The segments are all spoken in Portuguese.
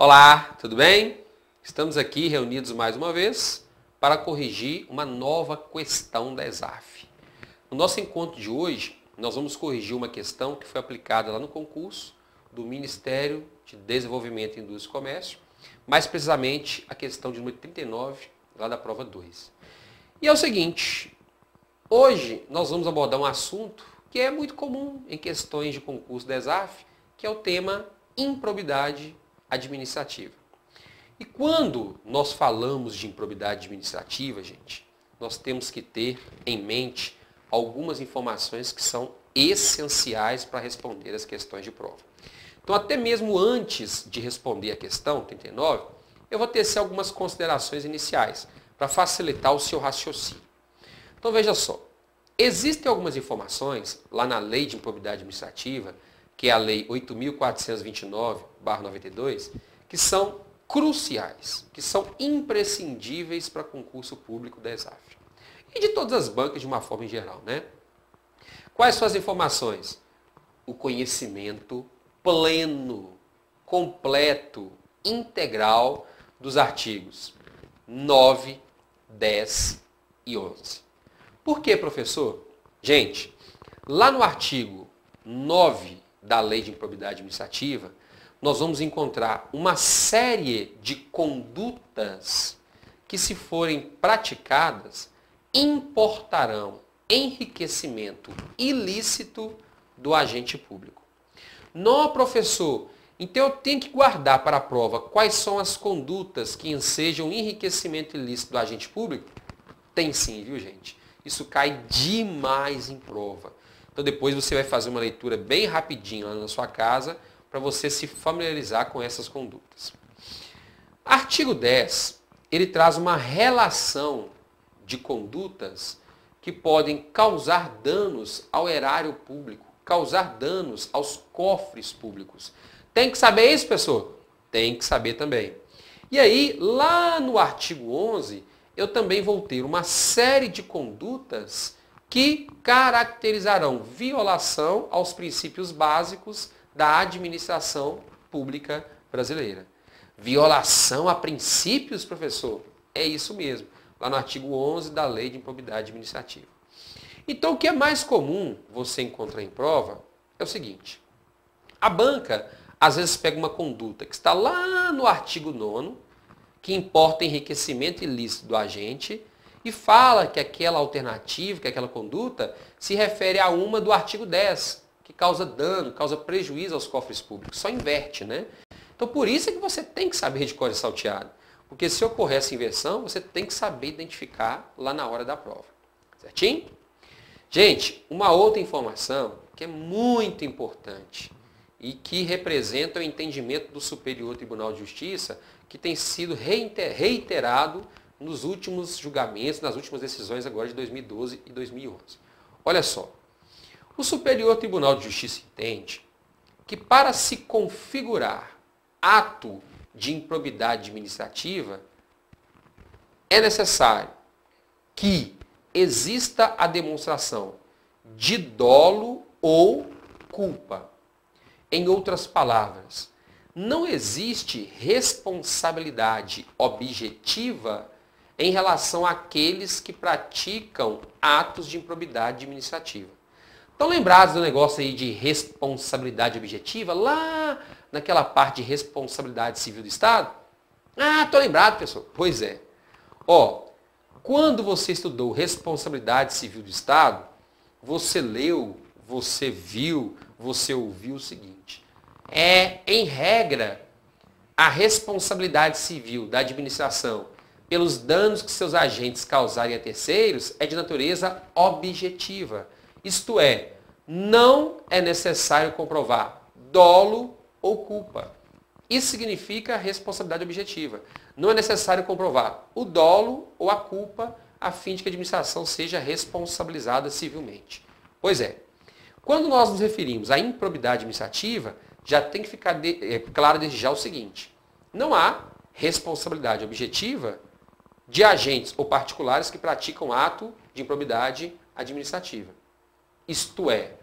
Olá, tudo bem? Estamos aqui reunidos mais uma vez para corrigir uma nova questão da ESAF. No nosso encontro de hoje, nós vamos corrigir uma questão que foi aplicada lá no concurso do Ministério de Desenvolvimento, Indústria e Comércio, mais precisamente a questão de número 39, lá da prova 2. E é o seguinte, hoje nós vamos abordar um assunto que é muito comum em questões de concurso da ESAF, que é o tema improbidade administrativa. E quando nós falamos de improbidade administrativa, gente, nós temos que ter em mente algumas informações que são essenciais para responder as questões de prova. Então, até mesmo antes de responder a questão 39, eu vou tecer algumas considerações iniciais para facilitar o seu raciocínio. Então, veja só. Existem algumas informações lá na Lei de Improbidade Administrativa, que é a Lei 8.429/92, que são cruciais, que são imprescindíveis para concurso público da ESAF. E de todas as bancas de uma forma em geral, né? Quais são as informações? O conhecimento pleno, completo, integral dos artigos 9, 10 e 11. Por que, professor? Gente, lá no artigo 9 da Lei de Improbidade Administrativa, nós vamos encontrar uma série de condutas que, se forem praticadas, importarão enriquecimento ilícito do agente público. Não, professor, então eu tenho que guardar para a prova quais são as condutas que ensejam enriquecimento ilícito do agente público? Tem sim, viu, gente? Isso cai demais em prova. Então depois você vai fazer uma leitura bem rapidinho lá na sua casa para você se familiarizar com essas condutas. Artigo 10, ele traz uma relação de condutas que podem causar danos ao erário público, causar danos aos cofres públicos. Tem que saber isso, pessoal? Tem que saber também. E aí, lá no artigo 11, eu também vou ter uma série de condutas que caracterizarão violação aos princípios básicos da administração pública brasileira. Violação a princípios, professor? É isso mesmo, lá no artigo 11 da Lei de Improbidade Administrativa. Então, o que é mais comum você encontrar em prova é o seguinte. A banca, às vezes, pega uma conduta que está lá no artigo 9º, que importa enriquecimento ilícito do agente, e fala que aquela alternativa, que aquela conduta, se refere a uma do artigo 10, que causa dano, causa prejuízo aos cofres públicos. Só inverte, né? Então, por isso é que você tem que saber de cor e salteado. Porque se ocorrer essa inversão, você tem que saber identificar lá na hora da prova. Certinho? Gente, uma outra informação que é muito importante e que representa o entendimento do Superior Tribunal de Justiça, que tem sido reiterado nos últimos julgamentos, nas últimas decisões agora de 2012 e 2011. Olha só, o Superior Tribunal de Justiça entende que para se configurar ato de improbidade administrativa, é necessário que exista a demonstração de dolo ou culpa. Em outras palavras, não existe responsabilidade objetiva em relação àqueles que praticam atos de improbidade administrativa. Estão lembrados do negócio aí de responsabilidade objetiva, lá naquela parte de responsabilidade civil do Estado? Ah, estou lembrado, pessoal. Pois é. Quando você estudou responsabilidade civil do Estado, você leu, você viu, você ouviu o seguinte. Em regra, a responsabilidade civil da administração pelos danos que seus agentes causarem a terceiros é de natureza objetiva. Isto é, não é necessário comprovar dolo ou culpa. Isso significa responsabilidade objetiva. Não é necessário comprovar o dolo ou a culpa a fim de que a administração seja responsabilizada civilmente. Pois é, quando nós nos referimos à improbidade administrativa, já tem que ficar claro desde já o seguinte. Não há responsabilidade objetiva de agentes ou particulares que praticam ato de improbidade administrativa. Isto é,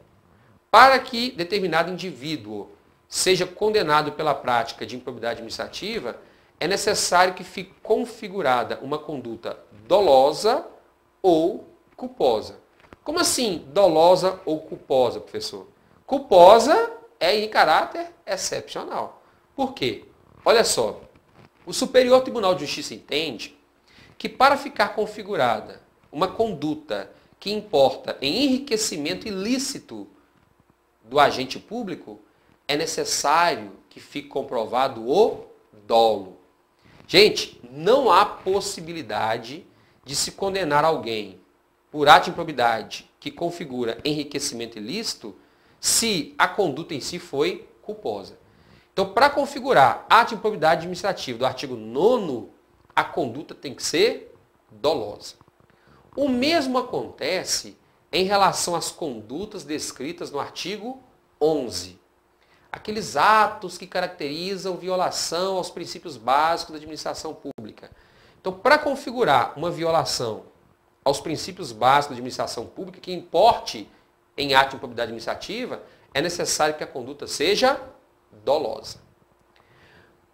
para que determinado indivíduo seja condenado pela prática de improbidade administrativa, é necessário que fique configurada uma conduta dolosa ou culposa. Como assim dolosa ou culposa, professor? Culposa é em caráter excepcional. Por quê? Olha só, o Superior Tribunal de Justiça entende que para ficar configurada uma conduta que importa em enriquecimento ilícito do agente público, é necessário que fique comprovado o dolo. Gente, não há possibilidade de se condenar alguém por ato de improbidade que configura enriquecimento ilícito se a conduta em si foi culposa. Então, para configurar ato de improbidade administrativa do artigo 9º, a conduta tem que ser dolosa. O mesmo acontece em relação às condutas descritas no artigo 11. Aqueles atos que caracterizam violação aos princípios básicos da administração pública. Então, para configurar uma violação aos princípios básicos da administração pública que importe em ato de improbidade administrativa, é necessário que a conduta seja dolosa.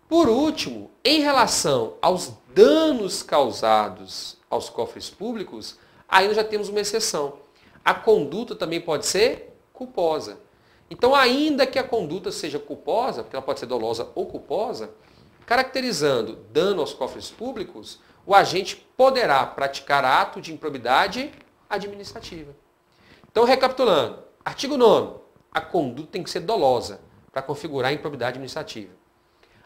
Por último, em relação aos danos causados aos cofres públicos, aí nós já temos uma exceção. A conduta também pode ser culposa. Então, ainda que a conduta seja culposa, porque ela pode ser dolosa ou culposa, caracterizando dano aos cofres públicos, o agente poderá praticar ato de improbidade administrativa. Então, recapitulando, artigo 9º, a conduta tem que ser dolosa para configurar a improbidade administrativa.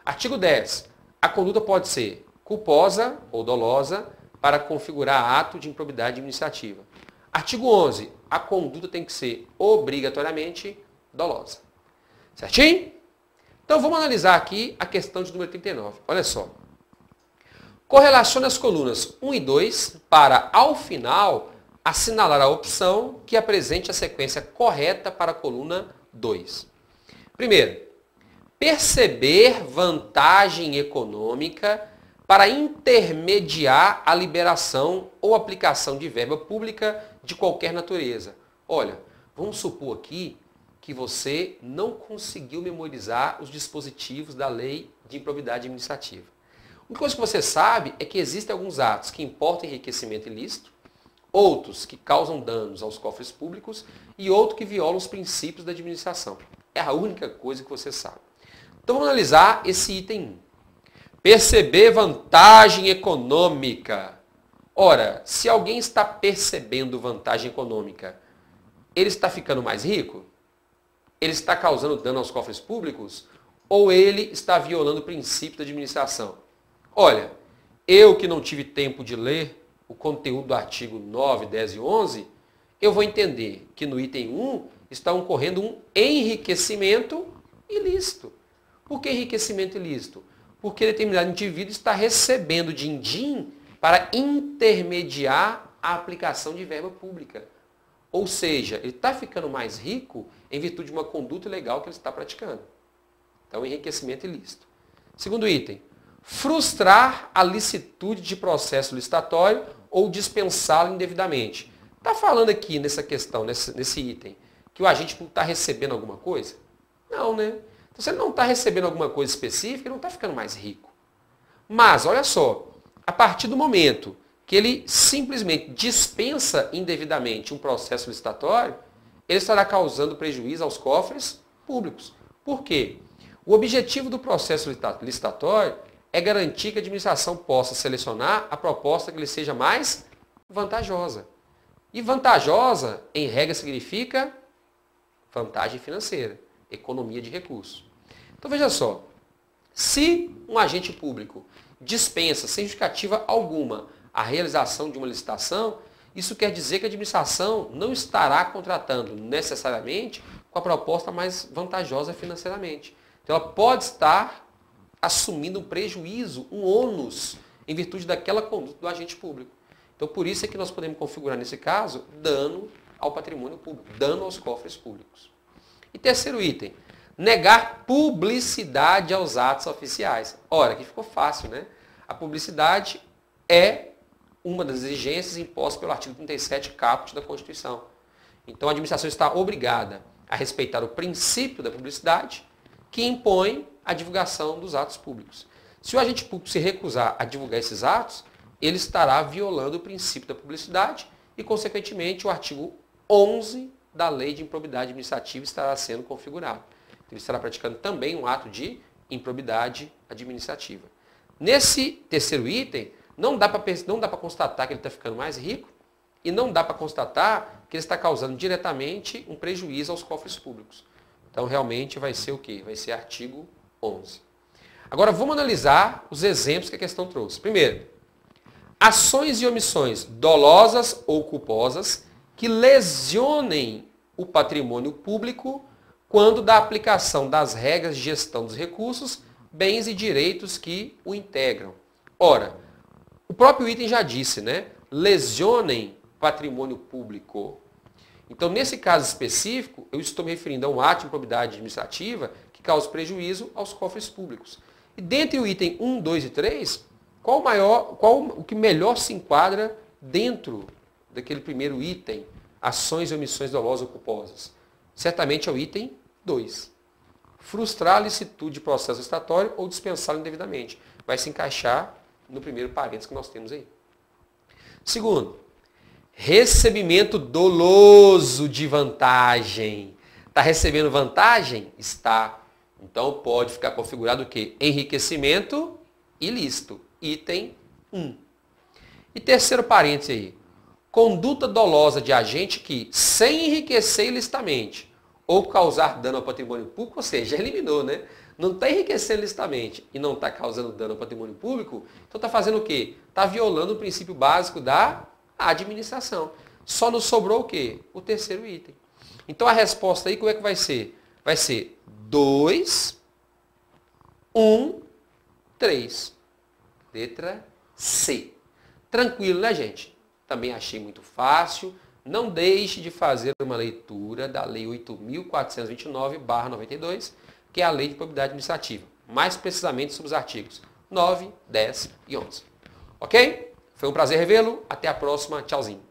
Artigo 10º, a conduta pode ser culposa ou dolosa para configurar ato de improbidade administrativa. Artigo 11º, a conduta tem que ser obrigatoriamente dolosa. Certinho? Então vamos analisar aqui a questão de número 39. Olha só. Correlacione as colunas 1 e 2 para, ao final, assinalar a opção que apresente a sequência correta para a coluna 2. Primeiro, perceber vantagem econômica para intermediar a liberação ou aplicação de verba pública de qualquer natureza. Olha, vamos supor aqui que você não conseguiu memorizar os dispositivos da lei de improbidade administrativa. Uma coisa que você sabe é que existem alguns atos que importam enriquecimento ilícito, outros que causam danos aos cofres públicos e outros que violam os princípios da administração. É a única coisa que você sabe. Então vamos analisar esse item 1. Perceber vantagem econômica. Ora, se alguém está percebendo vantagem econômica, ele está ficando mais rico? Ele está causando dano aos cofres públicos? Ou ele está violando o princípio da administração? Olha, eu que não tive tempo de ler o conteúdo do artigo 9, 10 e 11, eu vou entender que no item 1 está ocorrendo um enriquecimento ilícito. Por que enriquecimento ilícito? Porque determinado indivíduo está recebendo din-din para intermediar a aplicação de verba pública. Ou seja, ele está ficando mais rico em virtude de uma conduta ilegal que ele está praticando. Então, enriquecimento ilícito. Segundo item, frustrar a licitude de processo licitatório ou dispensá-lo indevidamente. Está falando aqui nessa questão, nesse item, que o agente público está recebendo alguma coisa? Não, né? Então, se ele não está recebendo alguma coisa específica, ele não está ficando mais rico. Mas, olha só, a partir do momento que ele simplesmente dispensa indevidamente um processo licitatório, ele estará causando prejuízo aos cofres públicos. Por quê? O objetivo do processo licitatório é garantir que a administração possa selecionar a proposta que lhe seja mais vantajosa. E vantajosa, em regra, significa vantagem financeira, economia de recursos. Então veja só, se um agente público dispensa, sem justificativa alguma, a realização de uma licitação, isso quer dizer que a administração não estará contratando necessariamente com a proposta mais vantajosa financeiramente. Então ela pode estar assumindo um prejuízo, um ônus, em virtude daquela conduta do agente público. Então por isso é que nós podemos configurar nesse caso dano ao patrimônio público, dano aos cofres públicos. E terceiro item, negar publicidade aos atos oficiais. Ora, aqui ficou fácil, né? A publicidade é uma das exigências impostas pelo artigo 37 caput da Constituição. Então a administração está obrigada a respeitar o princípio da publicidade que impõe a divulgação dos atos públicos. Se o agente público se recusar a divulgar esses atos, ele estará violando o princípio da publicidade e, consequentemente, o artigo 11 da Lei de Improbidade Administrativa estará sendo configurado. Então, ele estará praticando também um ato de improbidade administrativa. Nesse terceiro item, não dá para constatar que ele está ficando mais rico e não dá para constatar que ele está causando diretamente um prejuízo aos cofres públicos. Então, realmente, vai ser o quê? Vai ser artigo 11. Agora, vamos analisar os exemplos que a questão trouxe. Primeiro, ações e omissões dolosas ou culposas que lesionem o patrimônio público quando da aplicação das regras de gestão dos recursos, bens e direitos que o integram. Ora, o próprio item já disse, né? Lesionem patrimônio público. Então, nesse caso específico, eu estou me referindo a um ato de improbidade administrativa que causa prejuízo aos cofres públicos. E dentre o item 1, 2 e 3, qual o que melhor se enquadra dentro daquele primeiro item, ações e omissões dolosas ou culposas? Certamente é o item 2. Frustrar a licitude de processo estatório ou dispensá-lo indevidamente. Vai se encaixar no primeiro parênteses que nós temos aí. Segundo, recebimento doloso de vantagem. Está recebendo vantagem? Está. Então pode ficar configurado o quê? Enriquecimento ilícito. Item 1. E terceiro parêntese aí. Conduta dolosa de agente que, sem enriquecer ilicitamente ou causar dano ao patrimônio público, ou seja, já eliminou, né? Não está enriquecendo ilicitamente e não está causando dano ao patrimônio público, então está fazendo o quê? Está violando o princípio básico da administração. Só nos sobrou o quê? O terceiro item. Então a resposta aí como é que vai ser? Vai ser 2, 1, 3. Letra C. Tranquilo, né, gente? Também achei muito fácil. Não deixe de fazer uma leitura da Lei 8.429/92, que é a Lei de Improbidade Administrativa. Mais precisamente sobre os artigos 9, 10 e 11. Ok? Foi um prazer revê-lo. Até a próxima. Tchauzinho.